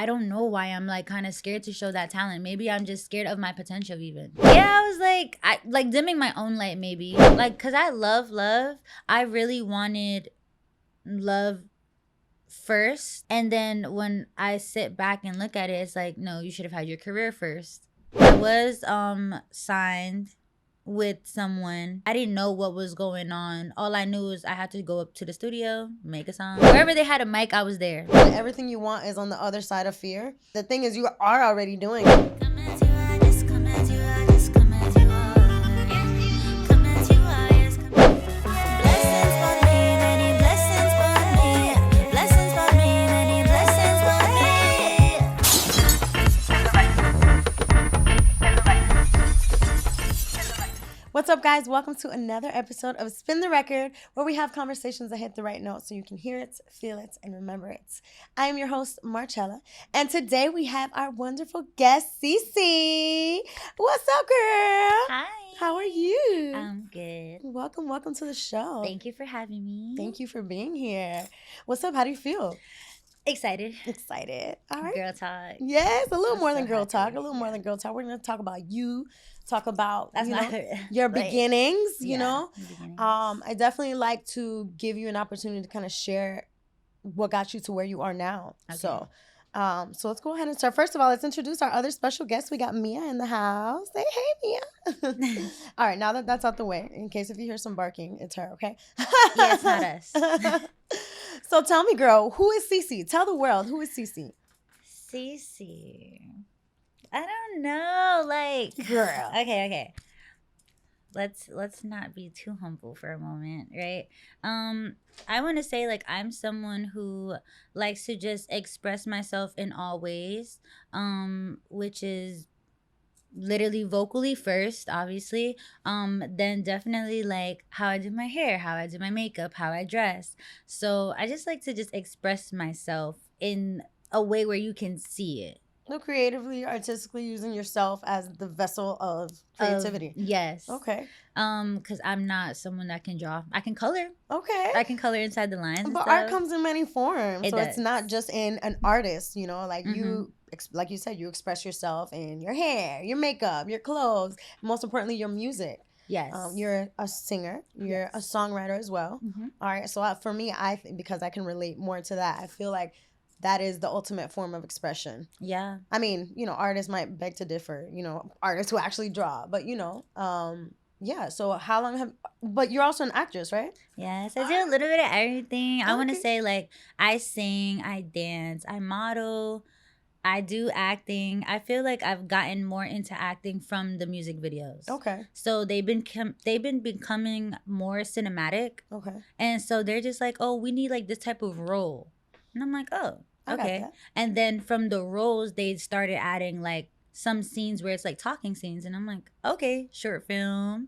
I don't know why I'm like kind of scared to show that talent. Maybe I'm just scared of my potential even. Yeah, I was like, I like dimming my own light maybe. Like, cause I love love. I really wanted love first. And then when I sit back and look at it, it's like, no, you should have had your career first. I was signed with someone. I didn't know what was going on. All I knew is I had to go up to the studio, make a song. Wherever they had a mic, I was there. Everything you want is on the other side of fear. The thing is, you are already doing it. What's up, guys? Welcome to another episode of Spin the Record, where we have conversations that hit the right note so you can hear it, feel it, and remember it. I am your host, Marchella, and today we have our wonderful guest, CC. What's up, girl? Hi. How are you? I'm good. Welcome to the show. Thank you for having me. Thank you for being here. What's up? How do you feel? Excited. All right. Girl talk. Yes, a little I'm more so than girl happy. talk. A little more than girl talk. We're going to talk about you. Talk about That's your like, beginnings, you yeah, know. beginnings. I definitely like to give you an opportunity to kind of share what got you to where you are now. Okay. So let's go ahead and start. First of all, let's introduce our other special guest. We got Mia in the house. Say hey, Mia. All right, now that that's out the way, in case if you hear some barking, it's her, okay? Yeah, it's not us. So tell me, girl, who is CC? Tell the world, who is CC? CC. I don't know, like, girl. Okay. Let's not be too humble for a moment, right? I want to say like I'm someone who likes to just express myself in all ways, which is literally vocally first, obviously, then definitely like how I do my hair, how I do my makeup, how I dress. So I just like to just express myself in a way where you can see it. So creatively, artistically using yourself as the vessel of creativity. Yes. Okay. Because I'm not someone that can draw. I can color. Okay. I can color inside the lines. But art comes in many forms. So it's does. not just in an artist, you know, like Mhm. like you said, you express yourself in your hair, your makeup, your clothes, and most importantly, your music. Yes. You're a singer. You're a songwriter as well. Mhm. All right. So for me, I think because I can relate more to that, I feel like that is the ultimate form of expression. Yeah. I mean, you know, artists might beg to differ, you know, artists who actually draw, but you know, yeah. So how long but you're also an actress, right? Yes. I do a little bit of everything. I want to Okay. say like I sing, I dance, I model, I do acting. I feel like I've gotten more into acting from the music videos. Okay. So they've been becoming more cinematic. Okay. And so they're just like, oh, we need like this type of role. And I'm like, oh, I got okay. that. And then from the roles, they started adding like some scenes where it's like talking scenes. And I'm like, okay, short film.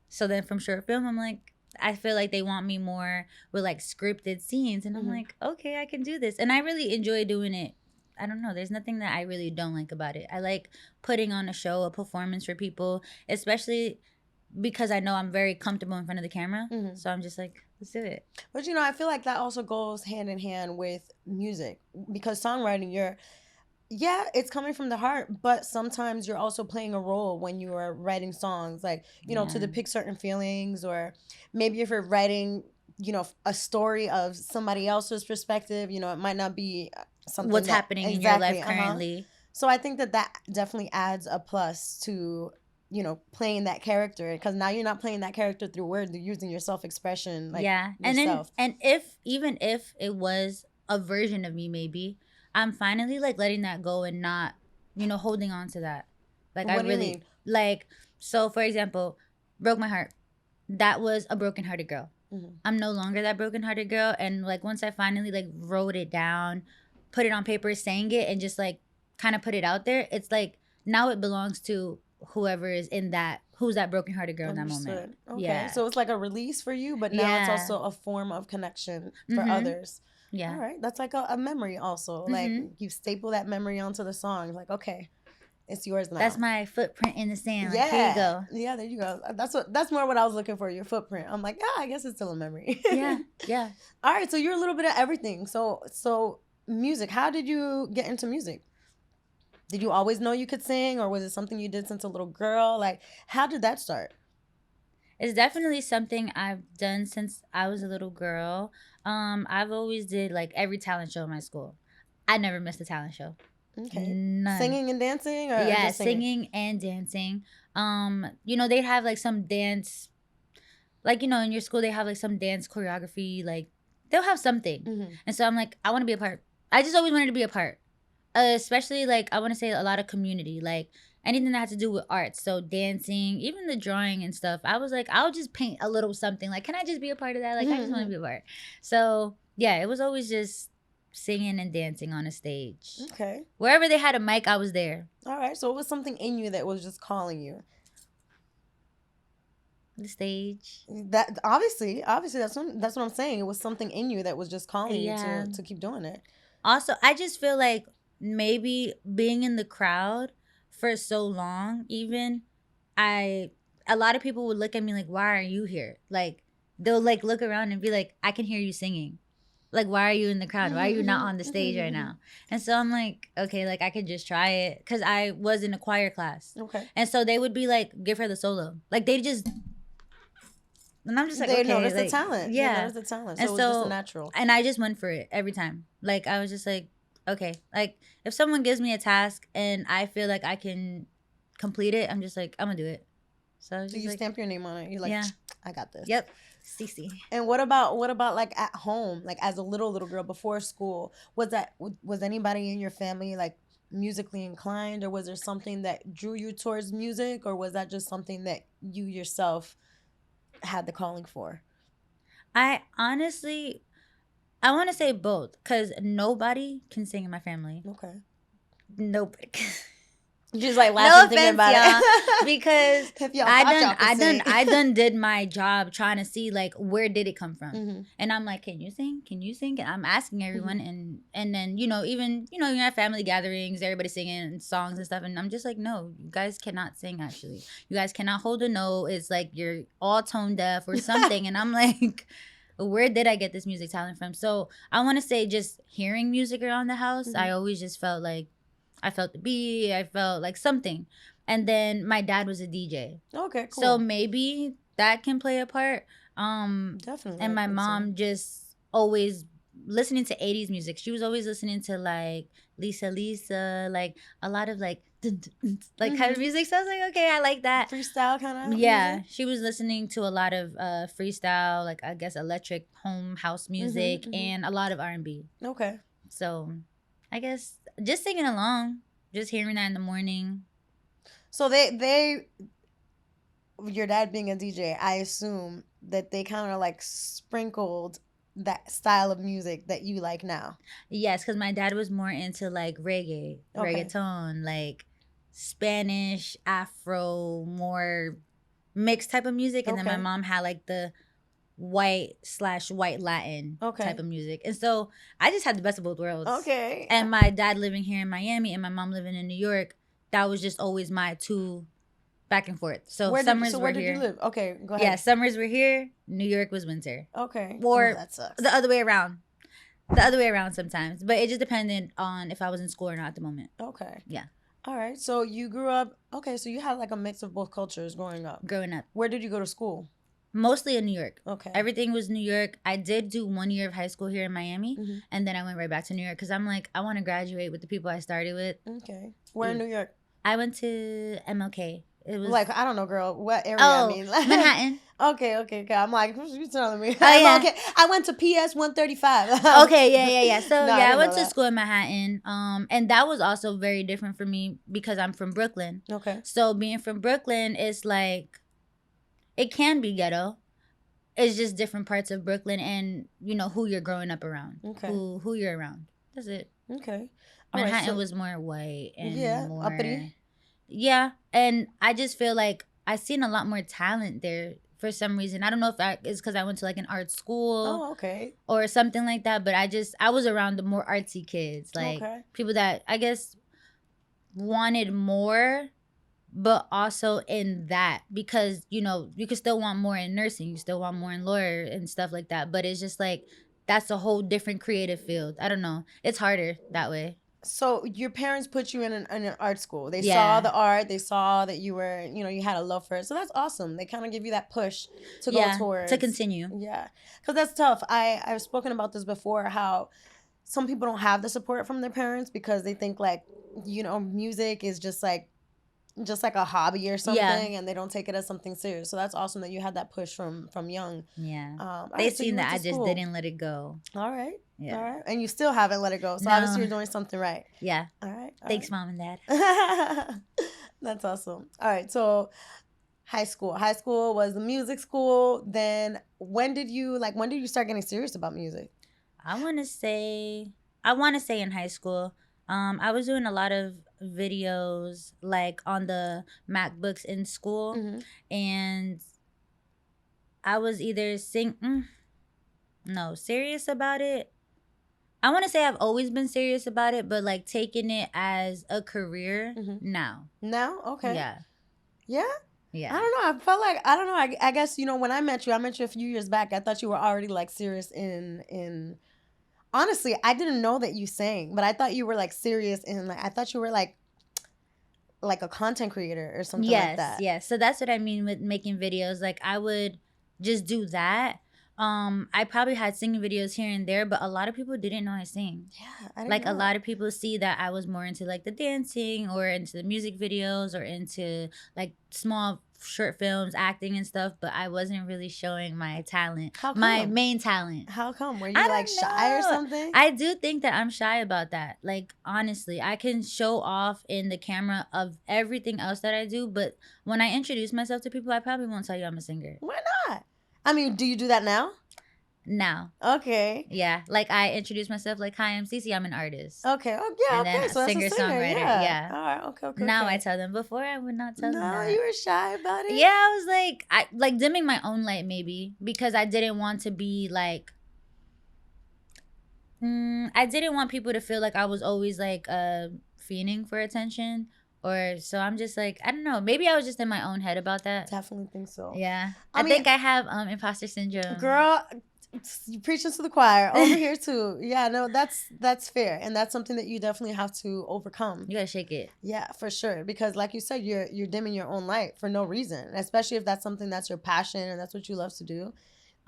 So then from short film, I'm like, I feel like they want me more with like scripted scenes. And I'm Mhm. like, okay, I can do this. And I really enjoy doing it. I don't know. There's nothing that I really don't like about it. I like putting on a show, a performance for people, especially because I know I'm very comfortable in front of the camera. Mhm. So I'm just like, let's do it. But you know, I feel like that also goes hand in hand with music because songwriting, it's coming from the heart, but sometimes you're also playing a role when you are writing songs, like, you know, to Yeah. depict certain feelings, or maybe if you're writing, you know, a story of somebody else's perspective, you know, it might not be something What's happening in your life currently. So I think that definitely adds a plus to, you know, playing that character, because now you're not playing that character through words, you're using your self-expression, like, yeah. yourself. And even if it was a version of me, maybe I'm finally like letting that go and not, you know, holding on to that. Like What I do you really mean? like. So for example, broke my heart. That was a brokenhearted girl. Mhm. I'm no longer that brokenhearted girl. And like once I finally like wrote it down, put it on paper, sang it, and just like kind of put it out there, it's like now it belongs to whoever is in that, who's that brokenhearted girl in that moment. Understood. Okay. Yeah. So it's like a release for you, but now it's Yeah. also a form of connection for Mhm. others. Yeah. All right. That's like a memory also. Like you staple that memory onto the song. Like, okay, it's yours now. That's my footprint in the sand. Like, here you go. Yeah, there you go. That's more what I was looking for, your footprint. I'm like, I guess it's still a memory. Yeah. Yeah. All right. So you're a little bit of everything. So music. How did you get into music? Did you always know you could sing, or was it something you did since a little girl? Like, how did that start? It's definitely something I've done since I was a little girl. I've always did like every talent show in my school. I never missed a talent show. Okay. None. Singing and dancing, or Yeah, just singing? singing and dancing. They'd have like some dance, like in your school they have like some dance choreography, like they'll have something. Mm-hmm. And so I'm like, I want to be a part. I just always wanted to be a part. Especially like I want to say a lot of community, like anything that had to do with arts. So dancing, even the drawing and stuff. I was like, I'll just paint a little something. Like, can I just be a part of that? Like, I just want to be a part. So yeah, it was always just singing and dancing on a stage. Okay. Wherever they had a mic, I was there. All right. So it was something in you that was just calling you. The stage. That obviously that's what I'm saying. It was something in you that was just calling you to keep doing it. Also, I just feel like maybe being in the crowd for so long, even a lot of people would look at me like, why are you here? Like they'll like look around and be like, I can hear you singing. Like, why are you in the crowd? Why are you not on the stage right now? And so I'm like, okay, like I could just try it. Cause I was in a choir class. Okay. And so they would be like, give her the solo. Like they just, and I'm just like, they okay. noticed like, the talent. Yeah. They noticed the talent. So And it was just a natural. And I just went for it every time. Like I was just like, okay. Like if someone gives me a task and I feel like I can complete it, I'm just like, I'm gonna do it. So you like, stamp your name on it. You're like, yeah, I got this. Yep. CC. And what about like at home, like as a little girl before school? Was anybody in your family like musically inclined, or was there something that drew you towards music, or was that just something that you yourself had the calling for? I honestly, I want to say both, because nobody can sing in my family. Okay. Nobody. Just like laughing, no offense, about y'all, it. because I done did my job trying to see like where did it come from, and I'm like, can you sing? Can you sing? And I'm asking everyone, and then even you're at family gatherings, everybody singing songs and stuff, and I'm just like, no, you guys cannot sing. Actually, you guys cannot hold a note. It's like you're all tone deaf or something, and I'm like, where did I get this music talent from? So I want to say just hearing music around the house, I always just felt like. I felt the beat. I felt like something. And then my dad was a DJ. Okay, cool. So maybe that can play a part. Definitely. And my mom just always listening to 80s music. She was always listening to like Lisa, like a lot of like kind of music. So I was like, okay, I like that. Freestyle kind of? Yeah. She was listening to a lot of freestyle, like I guess electric home house music, and a lot of R&B. Okay. So I guess just singing along, just hearing that in the morning. So your dad being a DJ, I assume that they kind of like sprinkled that style of music that you like now. Yes, because my dad was more into like reggaeton, like Spanish, Afro, more mixed type of music. And then my mom had like the white Latin type of music. And so I just had the best of both worlds. Okay. And my dad living here in Miami and my mom living in New York, that was just always my two back and forth. So where summers did, were here. You live? Okay, go ahead. Yeah, summers were here, New York was winter. Okay. Or that sucks. the other way around. The other way around sometimes. But it just depended on if I was in school or not at the moment. Okay. Yeah. All right. So you grew up, so you had like a mix of both cultures growing up. Where did you go to school? Mostly in New York. Okay. Everything was New York. I did do 1 year of high school here in Miami, and then I went right back to New York because I'm like, I want to graduate with the people I started with. Okay. Where in New York? I went to MLK. It was like, I don't know, girl. What area? Oh, I mean, Manhattan. Okay. I'm like, what you telling me? Oh, yeah. Okay. I went to PS 135. Okay, yeah. So No, I went to school in Manhattan. And that was also very different for me because I'm from Brooklyn. Okay. So being from Brooklyn is like, it can be ghetto. It's just different parts of Brooklyn and who you're growing up around. Okay. Who you're around. That's it. Okay. Manhattan was more white and more uppity. Yeah, and I just feel like I seen a lot more talent there for some reason. I don't know if it's because I went to like an art school. Oh, okay. Or something like that. But I was around the more artsy kids, like people that I guess wanted more, but also in that because you could still want more in nursing, you still want more in lawyer and stuff like that. But it's just like that's a whole different creative field. I don't know. It's harder that way. So your parents put you in an art school. They Yeah. saw the art. They saw that you were, you had a love for it. So that's awesome. They kind of give you that push to go towards. To continue. Yeah. Because that's tough. I've spoken about this before, how some people don't have the support from their parents because they think like, music is just like a hobby or something, and they don't take it as something serious. So that's awesome that you had that push from young. Yeah. They seen that I just didn't let it go. All right. Yeah. All right. And you still haven't let it go. So obviously you're doing something right. Yeah. All right. Thanks, Mom and Dad. That's awesome. All right. So high school. High school was the music school. Then when did you start getting serious about music? I want to say in high school. I was doing a lot of videos like on the MacBooks in school, and I was either serious about it. I want to say I've always been serious about it, but like taking it as a career now. Now? Okay. Yeah. Yeah? Yeah. I don't know. I felt like, I don't know. I guess, when I met you a few years back, I thought you were already like serious in honestly, I didn't know that you sang, but I thought you were like serious in I thought you were like a content creator or something like that. Yes. So that's what I mean with making videos. Like I would just do that. I probably had singing videos here and there, but a lot of people didn't know I sing. Yeah, I didn't like know. A lot of people see that I was more into like the dancing or into the music videos or into like small short films, acting and stuff, but I wasn't really showing my talent. How come? My main talent. How come? Were you like shy or something? I do think that I'm shy about that. Like honestly, I can show off in the camera of everything else that I do, but when I introduce myself to people, I probably won't tell you I'm a singer. Why not? I mean, do you do that now? Now. Okay. Yeah. Like I introduce myself like, hi, I'm Cc, I'm an artist. Okay. Oh yeah, and okay. Then so that's a singer, songwriter. Yeah. All right, okay. Now I tell them. Before I would not tell them that. No, you were shy about it? Yeah, I was like, I dimming my own light maybe because I didn't want to be like I didn't want people to feel like I was always like fiending for attention. Or so I'm just like, I don't know. Maybe I was just in my own head about that. Definitely think so. Yeah. I think I have imposter syndrome. Girl, you preaching to the choir over here too. Yeah, no, that's fair. And that's something that you definitely have to overcome. You gotta shake it. Yeah, for sure. Because like you said, you're dimming your own light for no reason. Especially if that's something that's your passion and that's what you love to do.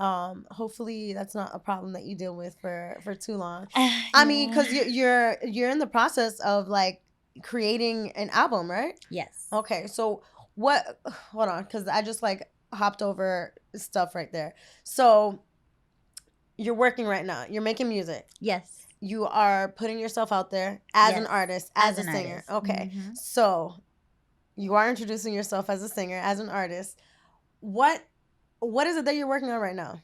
Hopefully that's not a problem that you deal with for too long. I mean, because you're in the process of like creating an album, right? Yes. Okay, so hold on, because I just like hopped over stuff right there. So you're working right now, you're making music. Yes. You are putting yourself out there as an artist, as a singer. Okay. So you are introducing yourself as a singer, as an artist. What is it that you're working on right now?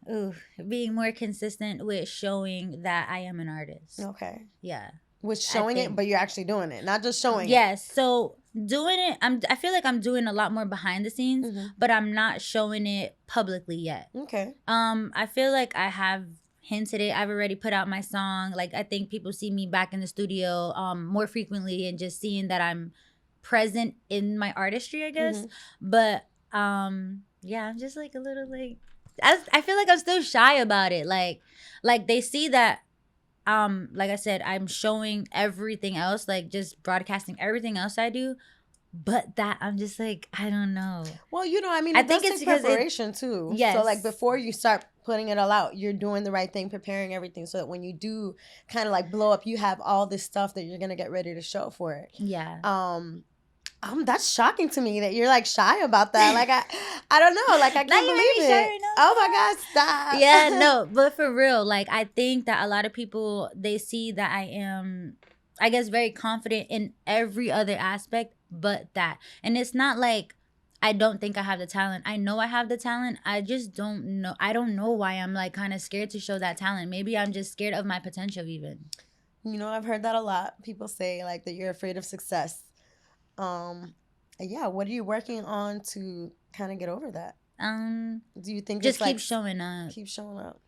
Ooh, being more consistent with showing that I am an artist. Okay. Yeah. With showing it, but you're actually doing it, not just showing it. Yes. So doing it, I feel like I'm doing a lot more behind the scenes, but I'm not showing it publicly yet. Okay. I feel like I have hinted it. I've already put out my song. Like I think people see me back in the studio more frequently and just seeing that I'm present in my artistry, I guess. But yeah, I'm just like a little like I feel like I'm still shy about it. Like they see that like I said, I'm showing everything else, like just broadcasting everything else I do, but that I'm just like, I don't know. Well, I mean, I think it's preparation too. Yes. So like before you start putting it all out, you're doing the right thing, preparing everything so that when you do kind of like blow up, you have all this stuff that you're gonna get ready to show for it. Yeah. That's shocking to me that you're like shy about that. Like I don't know. Like I can't believe it. Oh my God, stop. Yeah, no, but for real, like I think that a lot of people, they see that I am, I guess, very confident in every other aspect but that. And it's not like I don't think I have the talent. I know I have the talent. I just don't know. I don't know why I'm like kind of scared to show that talent. Maybe I'm just scared of my potential even. I've heard that a lot. People say like that you're afraid of success. Yeah, what are you working on to kind of get over that? Do you think just it's keep showing up? Keep showing up.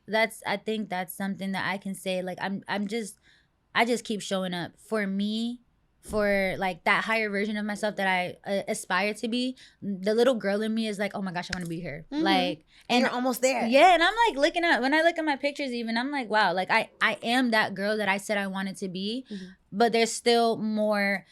I think that's something that I can say. Like I just keep showing up for me, for like that higher version of myself that I aspire to be, the little girl in me is like, oh my gosh, I want to be here. Like, and you're almost there. Yeah, and I'm like looking at, when I look at my pictures even, I'm like, wow, like I am that girl that I said I wanted to be, but there's still more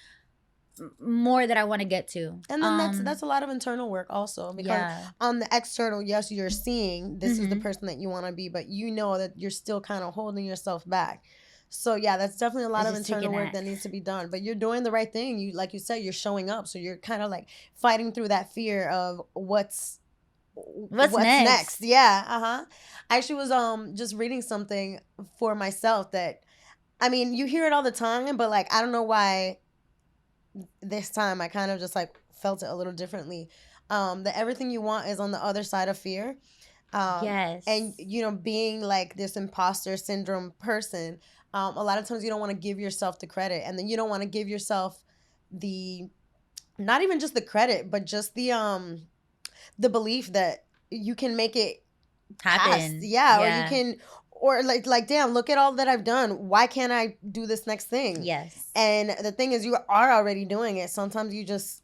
that I want to get to. And then that's a lot of internal work also, because on the external, yes, you're seeing this is the person that you want to be, but you know that you're still kind of holding yourself back. So yeah, that's definitely a lot of internal work that needs to be done, but you're doing the right thing. You, like you said, you're showing up, so you're kind of like fighting through that fear of what's next. Yeah. I actually was just reading something for myself that, I mean, you hear it all the time, but like I don't know why this time I kind of just like felt it a little differently. That everything you want is on the other side of fear. Yes. And you know, being like this imposter syndrome person, a lot of times you don't want to give yourself the credit, and then you don't want to give yourself the, not even just the credit, but just the belief that you can make it happen. Yeah, or you can, or like damn, look at all that I've done. Why can't I do this next thing? Yes. And the thing is, you are already doing it. Sometimes you just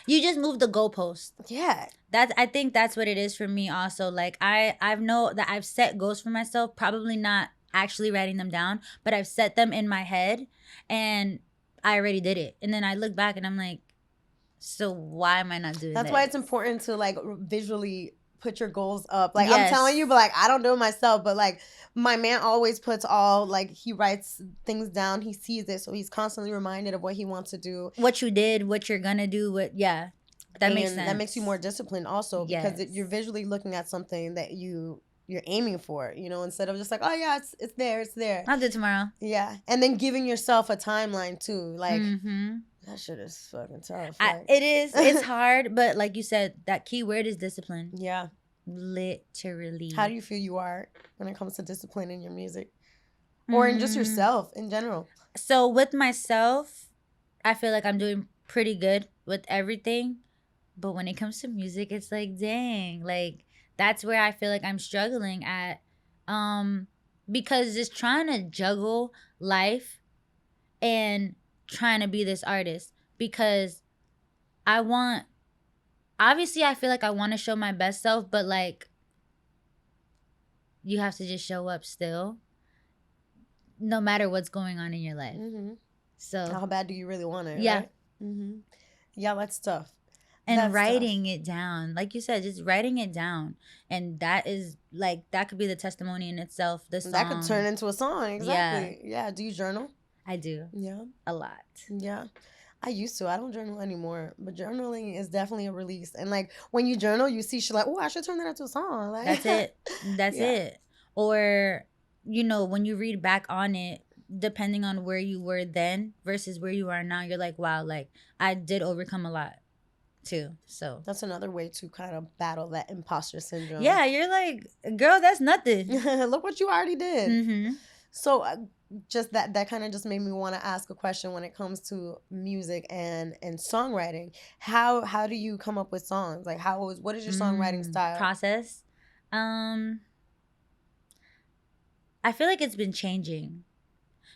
move the goalpost. Yeah. I think that's what it is for me also. Like I've know that I've set goals for myself, probably not actually writing them down, but I've set them in my head and I already did it. And then I look back and I'm like, so why am I not doing That's this? why it's important to like visually put your goals up. Like I'm telling you, but like I don't do it myself, but like my man always puts all, like he writes things down, he sees it, so he's constantly reminded of what he wants to do, what you did, what you're gonna do, that makes sense. That makes you more disciplined also, because you're visually looking at something that you're aiming for, you know, instead of just like, oh yeah, it's there, I'll do it tomorrow. Yeah. And then giving yourself a timeline too, like that shit is fucking tough. It is. It's hard, but like you said, that key word is discipline. Yeah. Literally. How do you feel you are when it comes to discipline in your music? Or in just yourself in general? So with myself, I feel like I'm doing pretty good with everything. But when it comes to music, it's like, dang. Like, that's where I feel like I'm struggling at. Because just trying to juggle life and trying to be this artist, because obviously I feel like I want to show my best self, but like you have to just show up still no matter what's going on in your life. So how bad do you really want it? Yeah. Right? Yeah, that's tough. And that's writing it down, like you said, just writing it down, and that is like, that could be the testimony in itself. The song that could turn into a song. Exactly. Yeah. Do you journal? I do. Yeah. A lot. Yeah. I used to. I don't journal anymore. But journaling is definitely a release. And like when you journal, you see shit like, oh, I should turn that into a song. Like, that's it. That's it. Or, you know, when you read back on it, depending on where you were then versus where you are now, you're like, wow, like I did overcome a lot too. So that's another way to kind of battle that imposter syndrome. Yeah, you're like, girl, that's nothing. Look what you already did. So just that kind of just made me want to ask a question when it comes to music and songwriting. How do you come up with songs? Like what is your songwriting style? Process? I feel like it's been changing,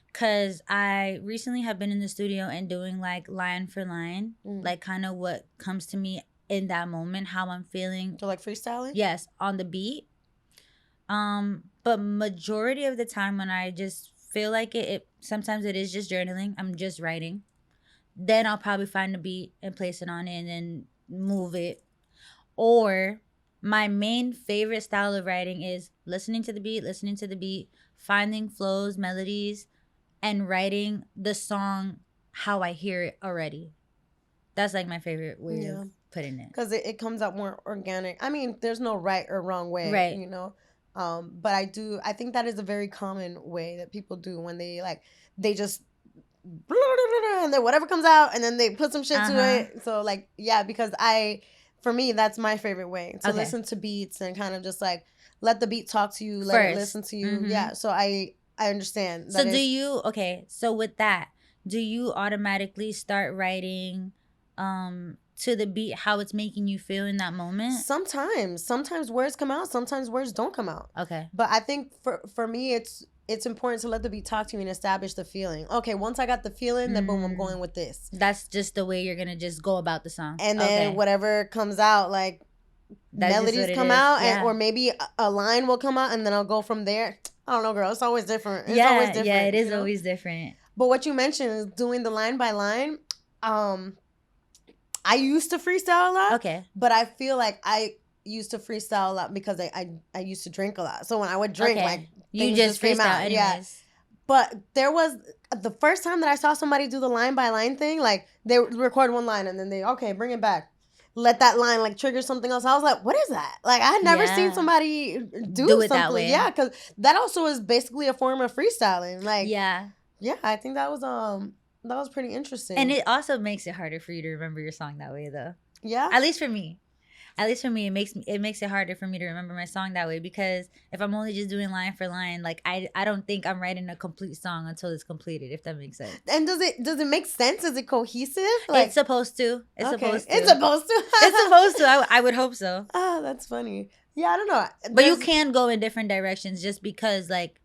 because I recently have been in the studio and doing like line for line, like kind of what comes to me in that moment, how I'm feeling. So like freestyling? Yes, on the beat. But majority of the time when I just feel like it sometimes it is just journaling. I'm just writing. Then I'll probably find a beat and place it on it and then move it. Or my main favorite style of writing is listening to the beat, finding flows, melodies, and writing the song how I hear it already. That's like my favorite way of putting it. Because it comes out more organic. I mean, there's no right or wrong way, right? You know? But I think that is a very common way that people do when they just and then whatever comes out and then they put some shit to it. So like, yeah, because for me, that's my favorite way to listen to beats and kind of just like let the beat talk to you, let it listen to you. Yeah. So I understand. So so with that, do you automatically start writing to the beat how it's making you feel in that moment? Sometimes words come out, sometimes words don't come out. Okay. But I think for me, it's it's important to let the beat talk to you and establish the feeling. Okay, once I got the feeling, then boom, I'm going with this. That's just the way you're gonna just go about the song. And then whatever comes out, like That's melodies come out, yeah. or maybe a line will come out, and then I'll go from there. I don't know, girl. It's always different. It's always different. Yeah, it is always different. But what you mentioned is doing the line by line. I used to freestyle a lot. Okay. But I feel like I used to freestyle a lot because I used to drink a lot. So when I would drink, like you just freestyle anyways. Yeah. But there was the first time that I saw somebody do the line by line thing, like they record one line and then they bring it back. Let that line like trigger something else. I was like, what is that? Like I had never seen somebody do something. That way. Yeah, because that also is basically a form of freestyling. Like yeah, I think that was pretty interesting. And it also makes it harder for you to remember your song that way, though. Yeah. At least for me, it makes it harder for me to remember my song that way, because if I'm only just doing line for line, like I don't think I'm writing a complete song until it's completed, if that makes sense. And does it make sense? Is it cohesive? Like, it's supposed to. It's supposed to. It's supposed to. It's supposed to. I would hope so. Oh, that's funny. Yeah, I don't know. But you can go in different directions just because, like,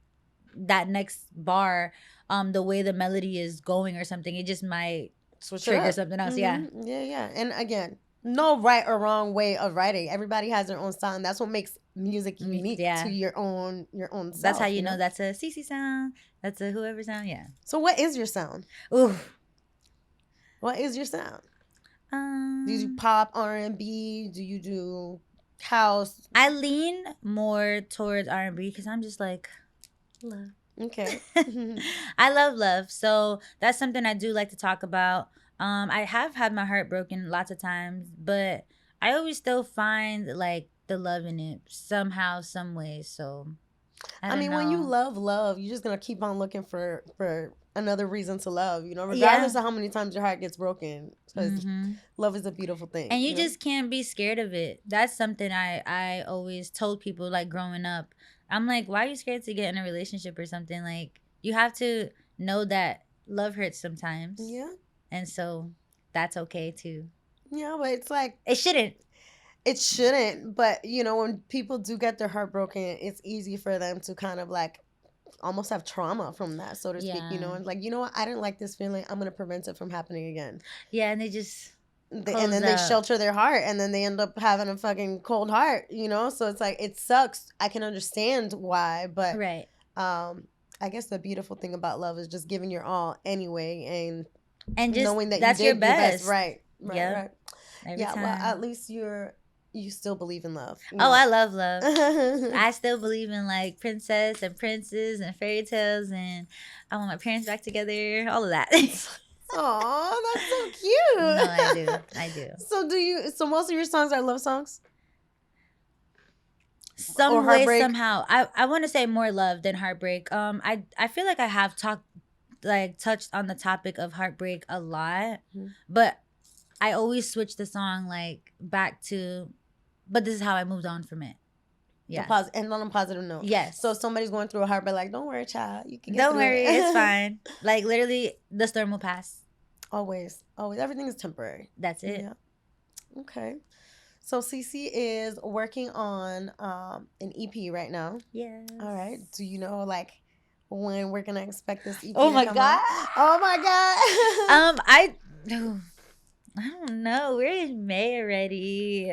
that next bar, the way the melody is going or something, it just might trigger something else. Mm-hmm. Yeah. And again, no right or wrong way of writing. Everybody has their own style, and that's what makes music unique to your own self. That's how you know that's a CC sound. That's a whoever sound. Yeah. So what is your sound? Ooh. What is your sound? Do you do pop, R&B? Do you do house? I lean more towards R&B because I'm just like love. Okay. I love. So that's something I do like to talk about. I have had my heart broken lots of times, but I always still find like the love in it somehow, some way. So I mean, when you love, you're just gonna keep on looking for another reason to love, regardless of how many times your heart gets broken. Because love is a beautiful thing. And you just can't be scared of it. That's something I always told people, like, growing up. I'm like, why are you scared to get in a relationship or something? Like, you have to know that love hurts sometimes. Yeah. And so that's okay too. Yeah, but it's like it shouldn't. It shouldn't. But when people do get their heart broken, it's easy for them to kind of like almost have trauma from that, so to speak. And like, what? I didn't like this feeling. I'm gonna prevent it from happening again. Yeah, and they just they shelter their heart, and then they end up having a fucking cold heart. So it's like it sucks. I can understand why, but right. I guess the beautiful thing about love is just giving your all anyway, and just knowing that that's you did your best. Right. Every time. Well, at least you still believe in love. Oh, I love love. I still believe in like princess and princes and fairy tales, and I want my parents back together. All of that. Oh, that's so cute. No, I do. So most of your songs are love songs? Some way, somehow. I want to say more love than heartbreak. I feel like I have touched on the topic of heartbreak a lot, but I always switch the song like back to, but this is how I moved on from it. Yeah. And on a positive note. Yes. So if somebody's going through a heartbreak, like, don't worry, child. You can get Don't through worry, it. it's fine. Like, literally, the storm will pass. Always. Everything is temporary. That's it. Yeah. Okay. So CC is working on an EP right now. Yes. All right. Do you know like when we're gonna expect this EP? Oh my to come god. out? Oh my god. I don't know. We're in May already.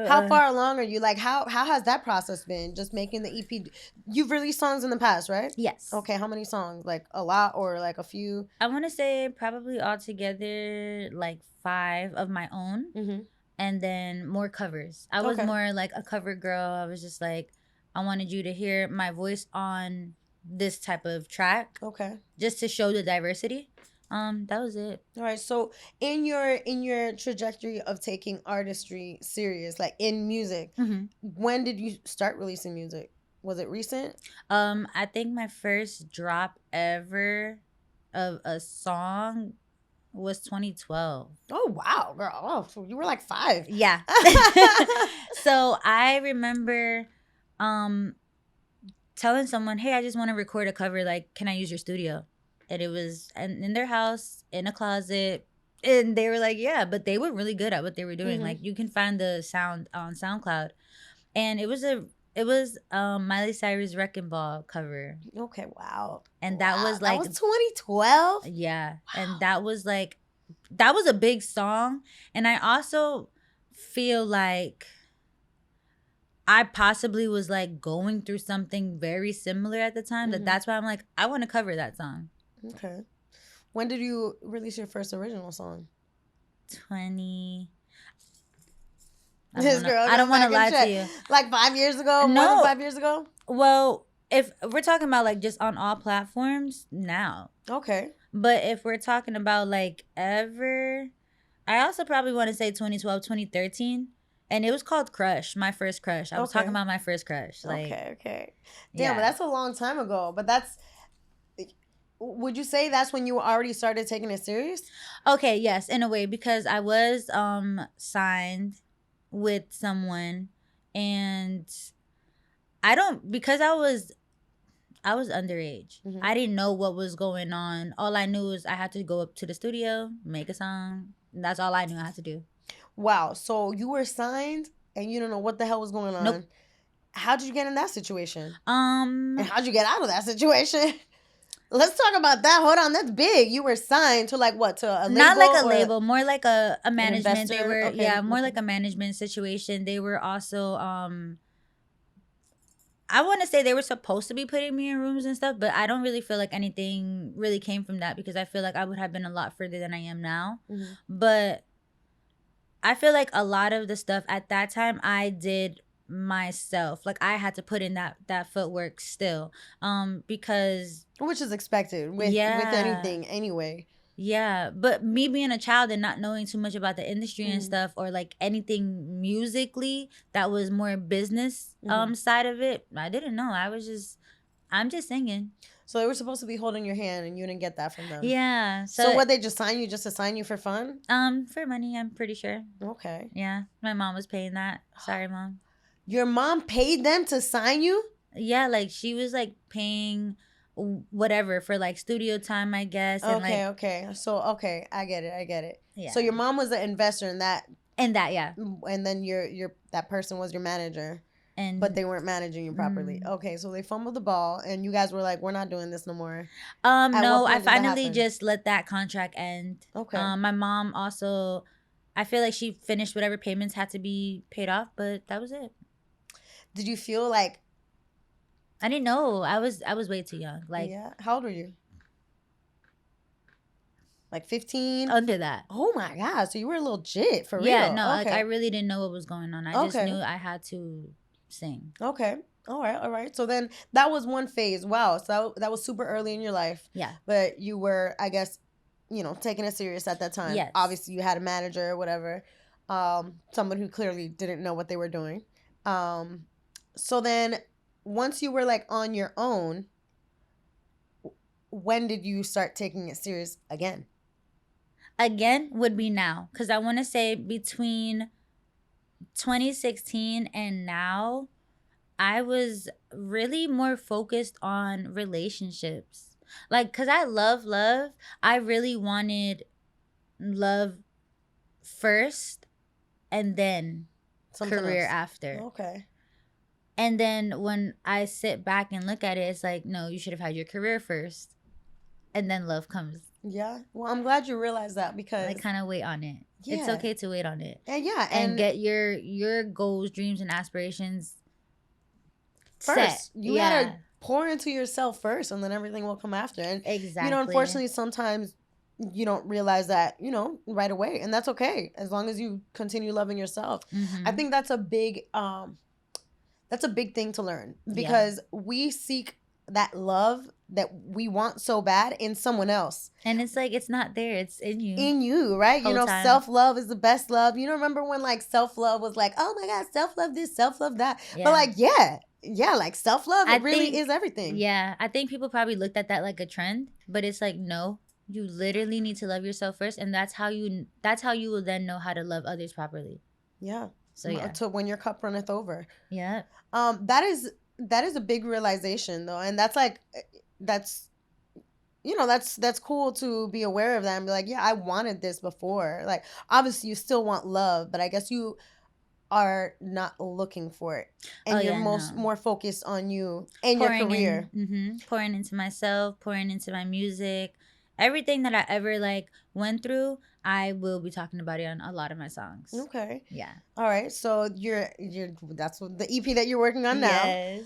How far along are you? Like, how has that process been? Just making the EP. You've released songs in the past, right? Yes. Okay. How many songs? Like a lot or like a few? I want to say probably altogether like 5 of my own. Mm-hmm. And then more covers. I was more like a cover girl. I was just like, I wanted you to hear my voice on this type of track. Okay. Just to show the diversity. That was it. All right. So in your trajectory of taking artistry serious, like in music, when did you start releasing music? Was it recent? I think my first drop ever of a song was 2012. Oh wow, girl! Oh, so you were like 5. Yeah. So I remember telling someone, "Hey, I just want to record a cover. Like, can I use your studio?" And it was in their house in a closet, and they were like, "Yeah," but they were really good at what they were doing. Like, you can find the sound on SoundCloud, and it was It was Miley Cyrus Wrecking Ball cover. Okay, wow. And that was like, that was 2012. Yeah. And that was like, that was a big song. And I also feel like I possibly was like going through something very similar at the time. That's why I'm like, I want to cover that song. Okay. When did you release your first original song? 20. This girl, I don't want to lie to you. Like 5 years ago? No. More than 5 years ago? Well, if we're talking about like just on all platforms, now. Okay. But if we're talking about like ever, I also probably want to say 2012, 2013. And it was called Crush, my first crush. I was talking about my first crush. Like, okay. Damn, but that's a long time ago. But would you say that's when you already started taking it serious? Okay, yes, in a way, because I was signed with someone, and because I was underage. I didn't know what was going on. All I knew was I had to go up to the studio, make a song. That's all I knew I had to do. Wow. So you were signed and you don't know what the hell was going on. Nope. How did you get in that situation? And how'd you get out of that situation? Let's talk about that. Hold on, that's big. You were signed to like what? To a label? Not like a label, more like a management. They were more like a management situation. They were also I want to say they were supposed to be putting me in rooms and stuff, but I don't really feel like anything really came from that because I feel like I would have been a lot further than I am now. But I feel like a lot of the stuff at that time I did myself. Like I had to put in that footwork still, because which is expected with anything anyway. Yeah, but me being a child and not knowing too much about the industry and stuff, or like anything musically that was more business side of it, I didn't know. I'm just singing. So they were supposed to be holding your hand, and you didn't get that from them. Yeah. So what, they just sign you just to sign you for fun? For money, I'm pretty sure. Okay. Yeah, my mom was paying that. Sorry, Mom. Your mom paid them to sign you? Yeah, like she was like paying whatever for like studio time, I guess. And okay. So I get it. Yeah. So your mom was an investor in that. Yeah. And then your that person was your manager. But they weren't managing you properly. Okay, so they fumbled the ball, and you guys were like, "We're not doing this no more." No, I finally just let that contract end. Okay. My mom also, I feel like she finished whatever payments had to be paid off, but that was it. Did you feel like? I didn't know. I was way too young. Like, yeah. How old were you? Like 15? Under that. Oh my God! So you were a little jit for real. Yeah. No, okay. Like I really didn't know what was going on. I just knew I had to sing. Okay. All right. So then that was one phase. Wow. So that was super early in your life. Yeah. But you were, I guess, taking it serious at that time. Yes. Obviously, you had a manager or whatever. Someone who clearly didn't know what they were doing. So then once you were like on your own, when did you start taking it serious again? Again would be now. Because I want to say between 2016 and now, I was really more focused on relationships. Like, because I love love. I really wanted love first and then something career else after. Okay. And then when I sit back and look at it, it's like, no, you should have had your career first and then love comes. Yeah. Well, I'm glad you realized that because like kind of wait on it. Yeah. It's okay to wait on it. And get your goals, dreams, and aspirations first. Set. You gotta pour into yourself first, and then everything will come after. And exactly. Unfortunately, sometimes you don't realize that, right away, and that's okay as long as you continue loving yourself. I think that's a big thing to learn because we seek that love that we want so bad in someone else. And it's like, it's not there. It's in you. In you, right? Self-love is the best love. Remember when like self-love was like, oh my God, self-love this, self-love that. Yeah. But like, like self-love, it really is everything. Yeah. I think people probably looked at that like a trend, but it's like, no, you literally need to love yourself first. And that's how you will then know how to love others properly. Yeah. So yeah. To when your cup runneth over. Yeah. That is a big realization though. And that's like, that's cool to be aware of that and be like, yeah, I wanted this before. Like, obviously you still want love, but I guess you are not looking for it, and Oh you're yeah, no. more focused on you and your career. Pouring into myself, pouring into my music, everything that I ever like went through, I will be talking about it on a lot of my songs. Okay. Yeah. All right. So you're that's what the EP that you're working on now. Yes.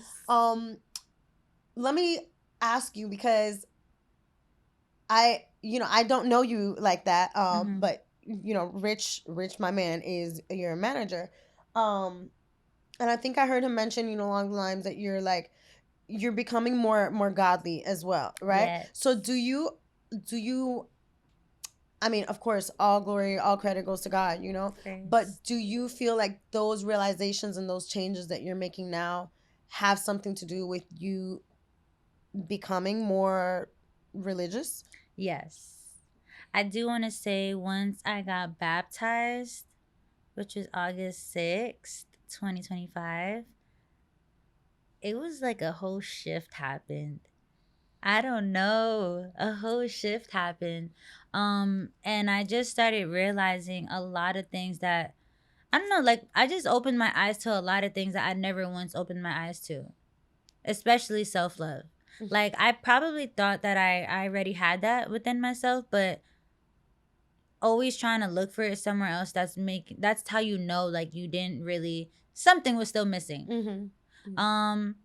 Let me ask you, because I don't know you like that. But Rich, my man, is your manager. And I think I heard him mention, along the lines that you're becoming more godly as well, right? Yes. So do you I mean, of course, all glory, all credit goes to God, but do you feel like those realizations and those changes that you're making now have something to do with you becoming more religious? Yes. I do want to say once I got baptized, which was August 6th, 2025, it was like a whole shift happened. I don't know. A whole shift happened. And I just started realizing a lot of things that I don't know, like I just opened my eyes to a lot of things that I never once opened my eyes to, especially self-love. Like I probably thought that I already had that within myself, but always trying to look for it somewhere else, that's how you know like you didn't really, something was still missing. Um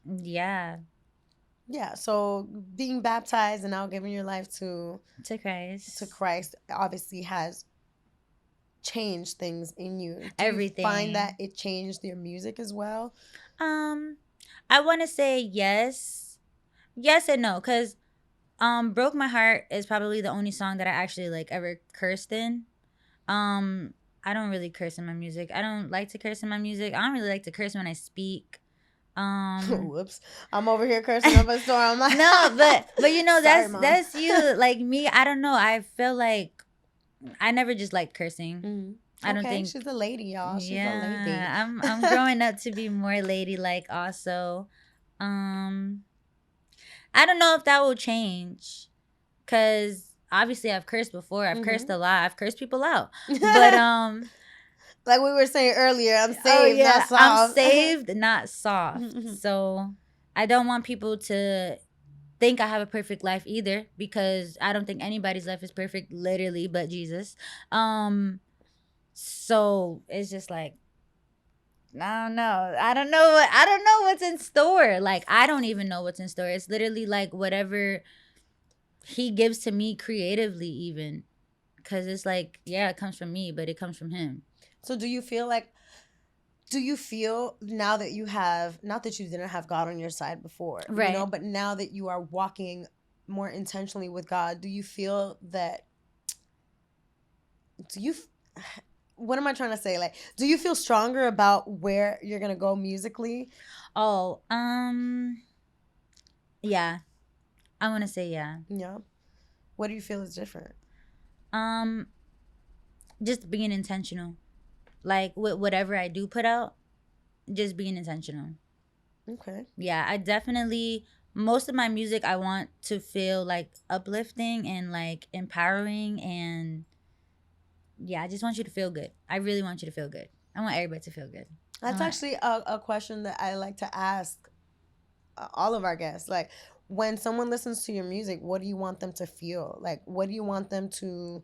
yeah, Yeah. So being baptized and now giving your life to to Christ obviously has changed things in you. Do you find that everything. it changed your music as well? Um, I want to say yes and no, cause "Broke My Heart" is probably the only song that I actually like ever cursed in. Um, I don't really curse in my music. I don't like to curse in my music. I don't really like to curse when I speak. Whoops! I'm over here cursing up a storm. I'm like, No, but sorry, Mom. that's you. Like me, I don't know. I feel like I never just like cursing. I don't Okay, think. she's a lady, y'all. She's a lady. Yeah, I'm growing up to be more ladylike. Also, um, I don't know if that will change, cause obviously I've cursed before. I've cursed a lot. I've cursed people out. But like we were saying earlier, I'm saved, oh yeah, not I'm soft. saved, not soft. So I don't want people to think I have a perfect life either, because I don't think anybody's life is perfect, literally, but Jesus. So it's just like, I don't know. I don't know what's in store. Like I don't even know what's in store. It's literally like whatever he gives to me creatively, even, because it's like, yeah, it comes from me, but it comes from him. So do you feel now that you have, not that you didn't have God on your side before, Right. but now that you are walking more intentionally with God, do you feel that, do you, what am I trying to say? Like, do you feel stronger about where you're going to go musically? Oh, yeah. I want to say yeah. Yeah. What do you feel is different? Um, just being intentional. Like with whatever I do put out, just being intentional. Okay. Yeah, I definitely, most of my music I want to feel like uplifting and like empowering, and yeah, I just want you to feel good. I really want you to feel good. I want everybody to feel good. That's actually a question that I like to ask all of our guests. Like, when someone listens to your music, what do you want them to feel? Like, what do you want them to,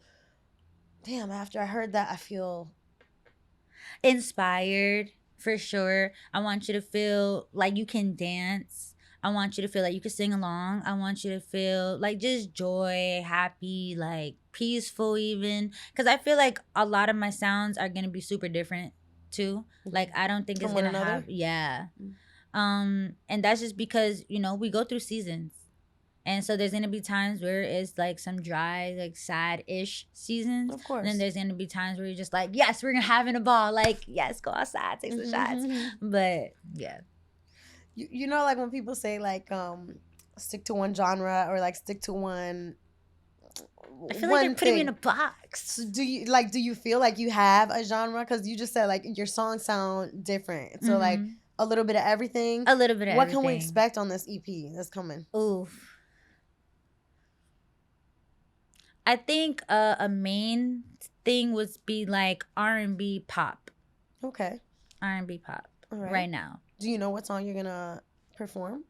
damn, after I heard that, I feel inspired, for sure. I want you to feel like you can dance. I want you to feel like you can sing along. I want you to feel like just joy, happy, like peaceful, even. Because I feel like a lot of my sounds are going to be super different too. Like, I don't think From it's one going to another? have, yeah. And that's just because, we go through seasons. And so there's gonna be times where it's like some dry, like sad-ish seasons. Of course. And then there's gonna be times where you're just like, yes, we're gonna having a ball. Like, yes, go outside, take some shots. But yeah. You know, like when people say like stick to one genre, or like stick to one, I feel like they're putting me in a thing. box. So do you feel like you have a genre? Because you just said like your songs sound different. So like a little bit of everything. A little bit of what everything. can we expect on this EP that's coming? Oof. I think a main thing would be like R&B pop. Okay. R&B pop All right. right now. Do you know what song you're gonna perform?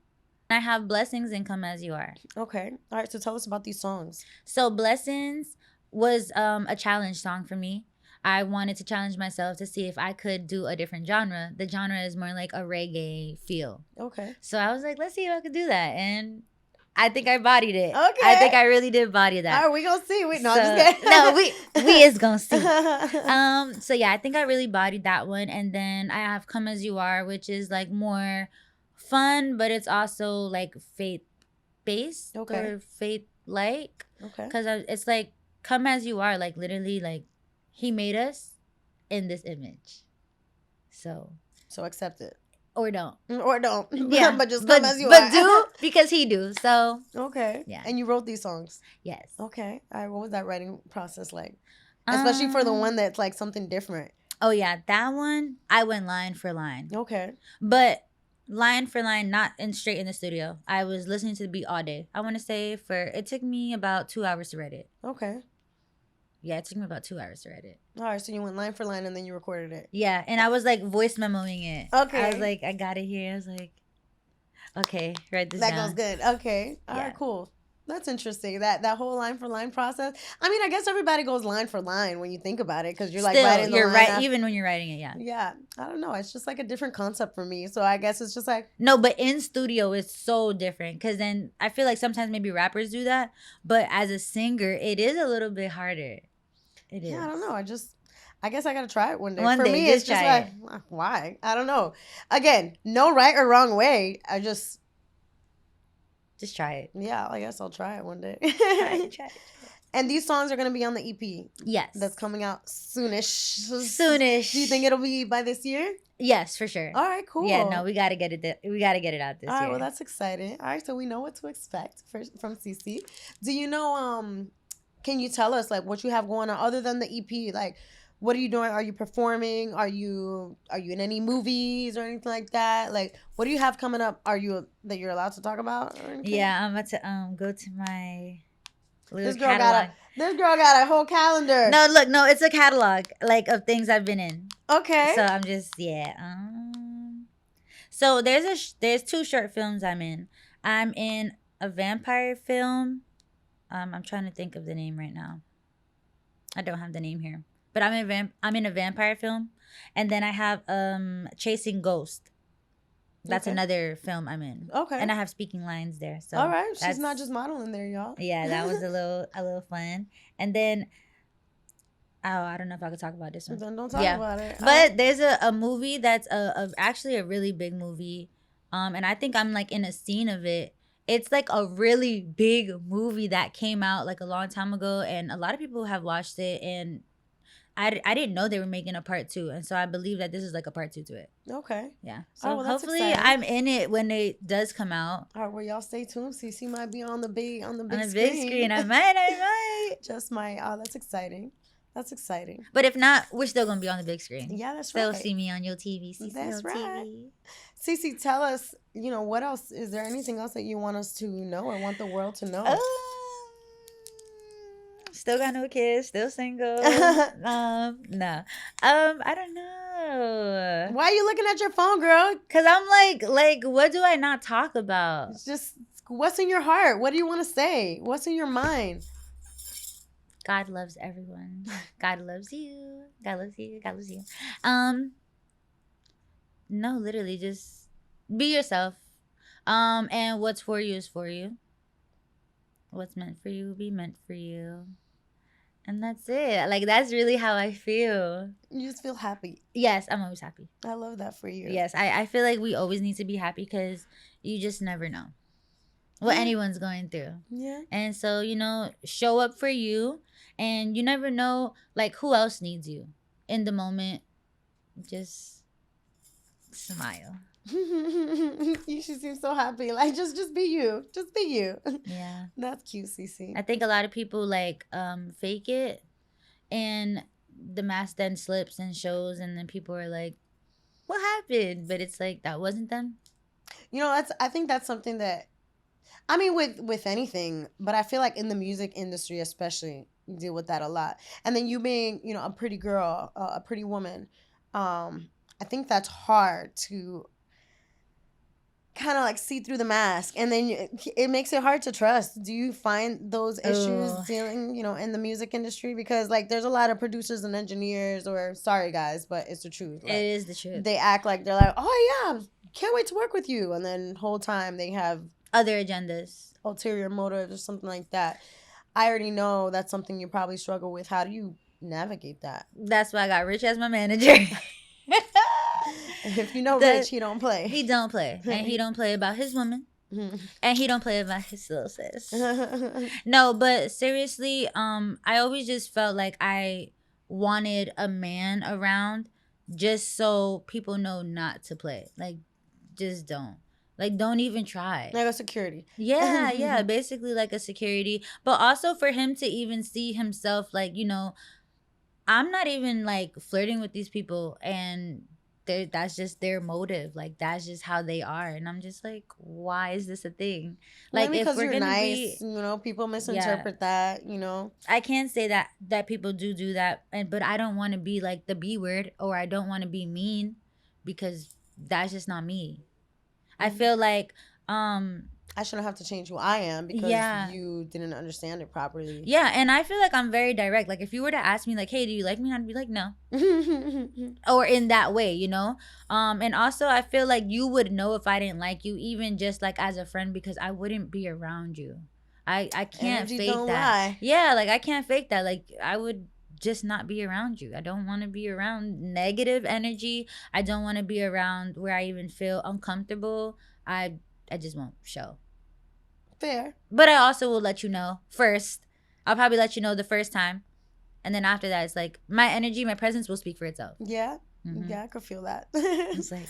I have Blessings and Come As You Are. Okay. All right. So tell us about these songs. So Blessings was a challenge song for me. I wanted to challenge myself to see if I could do a different genre. The genre is more like a reggae feel. Okay. So I was like, let's see if I could do that. And I think I bodied it. Okay. I think I really did body that. All right, we gonna see. No, so, I'm just kidding. No, we is gonna see. So yeah, I think I really bodied that one. And then I have Come As You Are, which is like more fun, but it's also like faith based or faith like. Okay. Because it's like come as you are, like literally, like he made us in this image. So accept it. Or don't. Yeah. But just come as you are. But do because he do. So okay. Yeah. And you wrote these songs? Yes. Okay. All right. What was that writing process like? Especially for the one that's like something different. Oh yeah, that one I went line for line. Okay. But line for line, not straight in the studio. I was listening to the beat all day. I want to say it took me about 2 hours to write it. Okay. Yeah, it took me about 2 hours to write it. All right, so you went line for line and then you recorded it. Yeah, and I was like voice memoing it. Okay. I was like, I got it here. I was like, okay, write this down. That goes good. Okay. All right, cool. That's interesting. That whole line for line process. I mean, I guess everybody goes line for line when you think about it because you're like writing the line right, even when you're writing it, yeah. Yeah. I don't know. It's just like a different concept for me. So I guess it's just like. No, but in studio, it's so different because then I feel like sometimes maybe rappers do that. But as a singer, it is a little bit harder. It is. Yeah, I don't know. I guess I got to try it one day. For me, it's just like, why? I don't know. Again, no right or wrong way. Just try it. Yeah, I guess I'll try it one day. Try it. And these songs are going to be on the EP. Yes. That's coming out soonish. Soonish. Do you think it'll be by this year? Yes, for sure. All right, cool. Yeah, no, we got to get it. We got to get it out this year. All right, well, that's exciting. All right, so we know what to expect from CC. Do you know, can you tell us, like, what you have going on other than the EP? Like, what are you doing? Are you performing? Are you in any movies or anything like that? Like, what do you have coming up? That you're allowed to talk about? Or anything? Yeah, I'm about to go to my this girl got a whole calendar. No, it's a catalog like of things I've been in. Okay. So I'm just So there's 2 short films I'm in. I'm in a vampire film. I'm trying to think of the name right now. I don't have the name here. But I'm in a vampire film, and then I have Chasing Ghost. That's another film I'm in. Okay. And I have speaking lines there. So all right, she's not just modeling there, y'all. Yeah, that was a little fun. And then I don't know if I could talk about this one. Then don't talk about it. But there's a movie that's actually a really big movie, and I think I'm like in a scene of it. It's like a really big movie that came out like a long time ago, and a lot of people have watched it, and I didn't know they were making a part 2, and so I believe that this is like a part 2 to it. Okay. Yeah. So hopefully I'm in it when it does come out. All right, well, y'all stay tuned. CC might be on the big big screen. I might. Just might. Oh, that's exciting. That's exciting. But if not, we're still gonna be on the big screen. Yeah, that's still right. See me on your TV. That's right. CC, tell us. What else? Is there anything else that you want us to know or want the world to know? Still got no kids, still single. No. I don't know. Why are you looking at your phone, girl? Cause I'm like, what do I not talk about? It's just what's in your heart. What do you want to say? What's in your mind? God loves everyone. God loves you. God loves you. God loves you. No, literally, just be yourself. And what's for you is for you. What's meant for you will be meant for you. And that's it. Like, that's really how I feel. You just feel happy. Yes, I'm always happy. I love that for you. Yes, I feel like we always need to be happy because you just never know what anyone's going through. Yeah. And so, show up for you. And you never know, like, who else needs you in the moment. Just smile. You should seem so happy. Like, just be you. Just be you. Yeah. That's cute, CC. I think a lot of people, like, fake it. And the mask then slips and shows. And then people are like, what happened? But it's like, that wasn't them. I think that's something that, I mean, with anything, but I feel like in the music industry especially, deal with that a lot. And then you being, you know, a pretty girl, a pretty woman, I think that's hard to kind of like see through the mask, and then it makes it hard to trust. Do you find those issues Oh, dealing, you know, in the music industry? Because like there's a lot of producers and engineers, or sorry guys, but it's the truth. it Like is the truth. they act like they're like, oh yeah, can't wait to work with you, and then whole time they have Other agendas. ulterior motives or something like that. I already know that's something you probably struggle with. How do you navigate that? That's why I got Rich as my manager. If you know The- Rich, he don't play. He don't play. And he don't play about his woman. And he don't play about his little sis. No, but seriously, I always just felt like I wanted a man around just so people know not to play. Like, just don't. Like, don't even try. Like a security. Yeah, yeah, basically like a security. But also for him to even see himself, like, you know, I'm not even like flirting with these people, and that's just their motive. Like, that's just how they are. And I'm just like, why is this a thing? Like, Like, if because we're you're gonna nice, be, you know, people misinterpret that, you know. I can't say that people do that, but I don't want to be like the B word, or I don't want to be mean, because that's just not me. I feel like I shouldn't have to change who I am because Yeah. you didn't understand it properly. yeah, and I feel like I'm very direct. Like, if you were to ask me like, hey, do you like me? I'd be like, no. Or in that way, you know. And also I feel like you would know if I didn't like you, even just like as a friend, because I wouldn't be around you. I can't Energy fake don't that. lie. Yeah, like I can't fake that. Like, I would just not be around you. I don't want to be around negative energy. I don't want to be around where I even feel uncomfortable. I just won't show. Fair. But I also will let you know first. I'll probably let you know the first time. And then after that, it's like my energy, my presence will speak for itself. Yeah. Mhm. Yeah, I could feel that. It's like,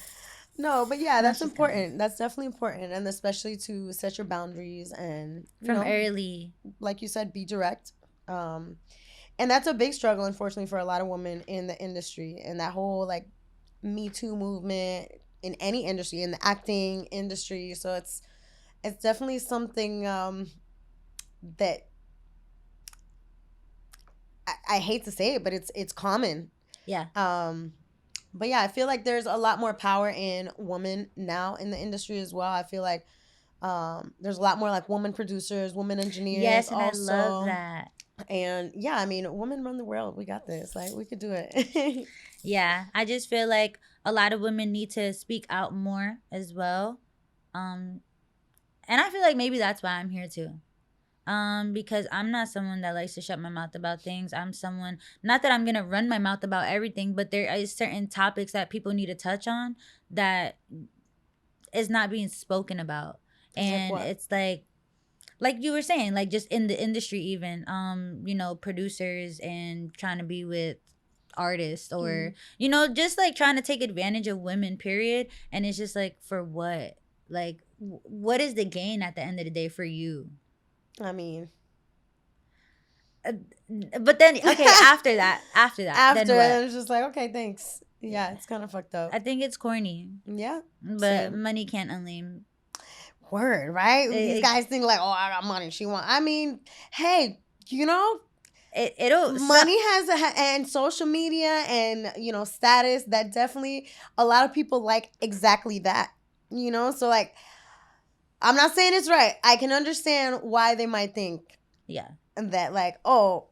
No, but yeah, No, that's she's important. That's definitely important. And especially to set your boundaries and, you from know, early. like you said, be direct. And that's a big struggle, unfortunately, for a lot of women in the industry. And that whole like Me Too movement in any industry, in the acting industry. So it's definitely something that I hate to say it, but it's common. Yeah. But yeah, I feel like there's a lot more power in women now in the industry as well. I feel like there's a lot more like women producers, women engineers. Yes, and also. I love that. And yeah, I mean, women run the world. We got this. Like, we could do it. Yeah, I just feel like a lot of women need to speak out more as well. And I feel like maybe that's why I'm here too. Because I'm not someone that likes to shut my mouth about things. I'm someone, not that I'm gonna run my mouth about everything, but there is certain topics that people need to touch on that is not being spoken about. And what? it's like you were saying, like just in the industry even, you know, producers and trying to be with artists, or you know, just like trying to take advantage of women, period. And it's just like, for what? Like, what is the gain at the end of the day for you? I mean, But then, okay, after that, after then what? it's just like, okay, thanks. Yeah, it's kind of fucked up. I think it's corny, Yeah. but Same. money can't unlame. Word, right? These guys think like, oh, I got money. She want. I mean, hey, you know, It'll money and social media and, you know, status, that definitely a lot of people like exactly that, you know. So like, I'm not saying it's right. I can understand why they might think yeah. that like, oh,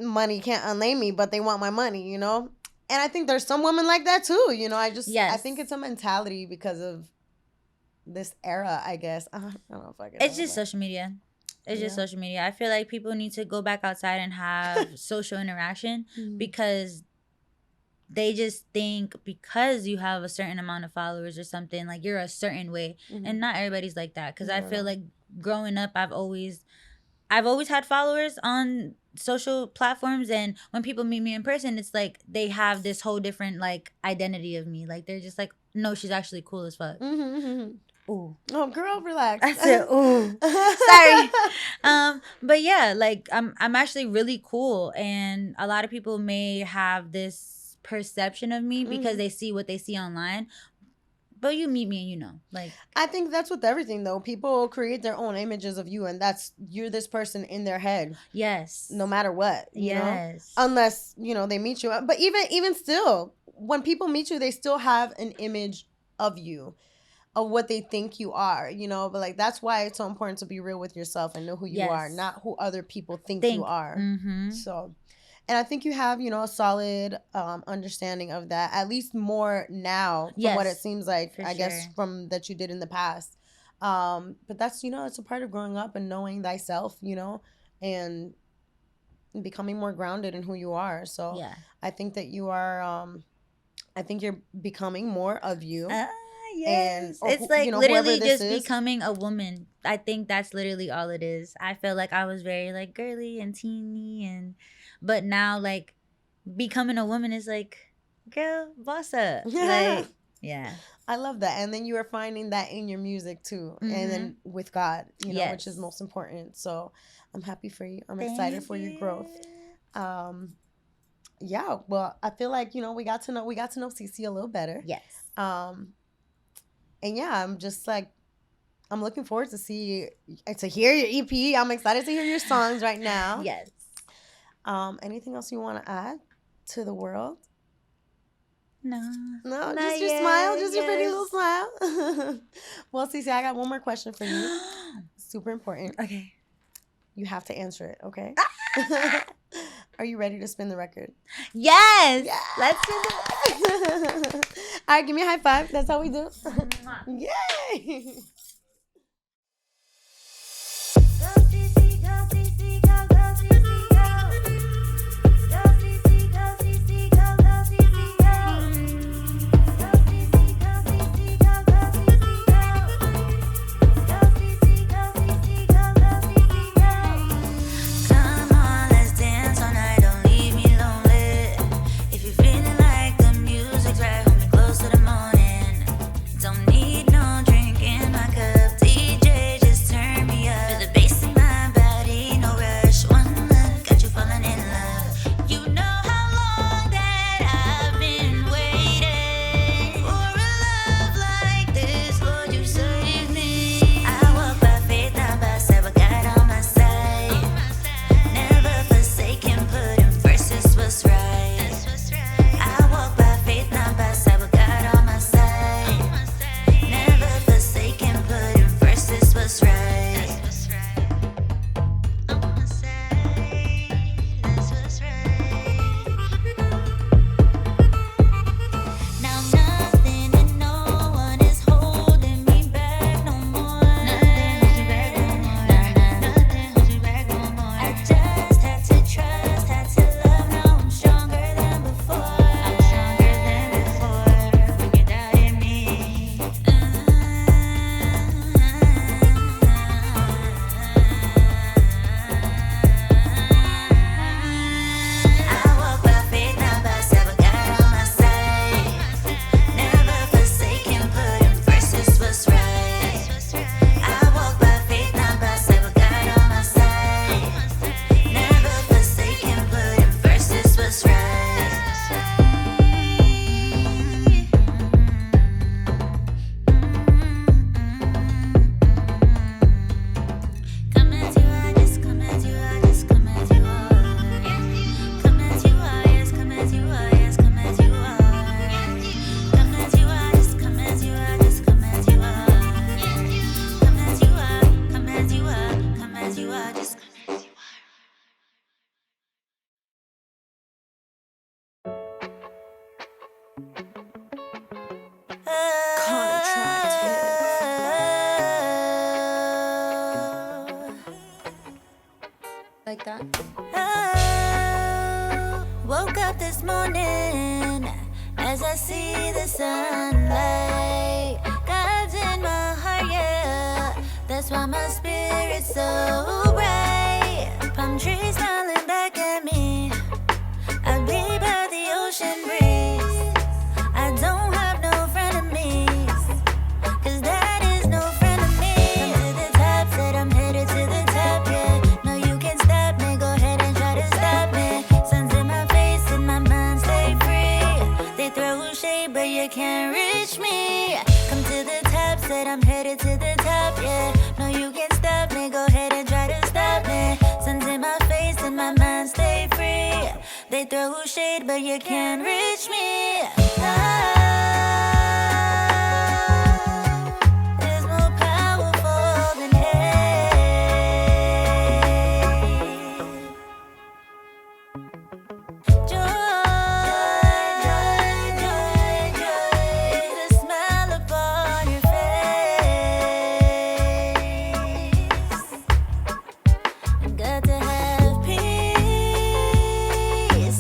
money can't unlame me, but they want my money, you know. And I think there's some women like that too, you know. I Yes. think it's a mentality because of this era, I guess. I don't know if I can. It's just social media. It's just Yeah. social media. I feel like people need to go back outside and have social interaction, because they just think because you have a certain amount of followers or something, like you're a certain way. And not everybody's like that. Because I feel like growing up, I've always had followers on social platforms, and when people meet me in person, it's like they have this whole different like identity of me. Like, they're just like, no, she's actually cool as fuck. Ooh. Oh, girl, relax. I said, ooh. Sorry. But yeah, like I'm actually really cool, and a lot of people may have this perception of me because they see what they see online. But you meet me and you know, like. I think that's with everything, though. People create their own images of you, and you're this person in their head. Yes. No matter what, you know? Unless, they meet you. But even still, when people meet you, they still have an image of you, of what they think you are, But, like, that's why it's so important to be real with yourself and know who you are, not who other people think you are. Mm-hmm. So... And I think you have, a solid understanding of that, at least more now from what it seems like, I guess, from that you did in the past. But that's, it's a part of growing up and knowing thyself, and becoming more grounded in who you are. So I think that you are, I think you're becoming more of you. Yes. It's like literally just becoming a woman. I think that's literally all it is. I feel like I was very like girly and teeny but now like becoming a woman is like, girl, boss up. Like, yeah. I love that. And then you are finding that in your music too. Mm-hmm. And then with God, which is most important. So I'm happy for you. I'm excited for your growth. Yeah, well, I feel like, we got to know CC a little better. Yes. And yeah, I'm just like, I'm looking forward to hear your EP. I'm excited to hear your songs right now. Yes. Anything else you want to add to the world? No, just your smile, just your pretty little smile. Well, CC, I got one more question for you. Super important. Okay. You have to answer it, okay? Are you ready to spin the record? Yes. Let's spin the record. All right, give me a high five. That's how we do. Yay. Like that. Oh, woke up this morning as I see the sunlight. God's in my heart, yeah. That's why my spirit's so bright. Palm trees smiling back at me. I lay by the ocean breeze. I don't have no frenemies, 'cause that is no friend of me. I'm to the top, said I'm headed to the top, yeah. No, you can't stop me, go ahead and try to stop me. Sun's in my face and my mind stay free. They throw shade, but you can't reach me. Come They throw shade, but you can't reach me. Love is more powerful than hate. The smile upon your face. Got to have peace,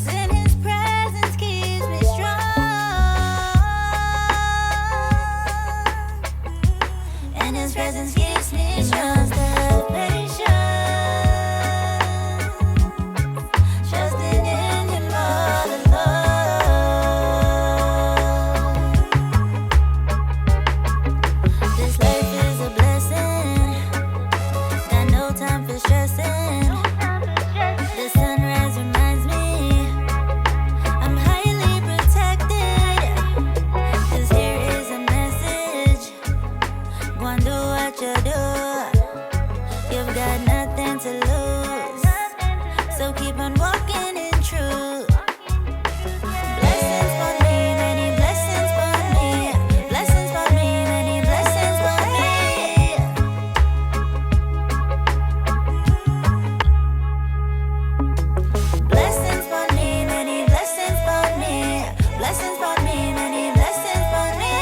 and His presence keeps me strong. And His presence keeps me strong. Have patience, trusting in Him all alone. This life is a blessing. Got no time for stressing. The sunrise reminds me I'm highly protected. 'Cause here is a message. Go and do what you do. You've got nothing to lose. So keep on walking in truth. Blessings for me, many blessings for me. Blessings for me, many blessings for me. Blessings for me, many blessings for me. Blessings for me, many blessings for me.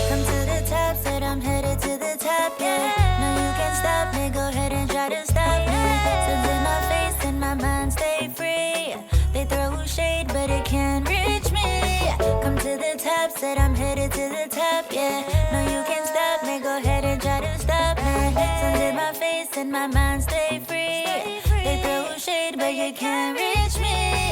Come to the top, said I'm headed to the top, yeah. No, you can't stop me, go ahead and try to stop me. Suns in my face and my mind stay free. They throw shade, but it can't reach me. Come to the top, said I'm headed to the top, yeah. No, you can't stop me, go ahead and try to stop me. Suns in my face and my mind stay free. They throw shade, but you can't reach me.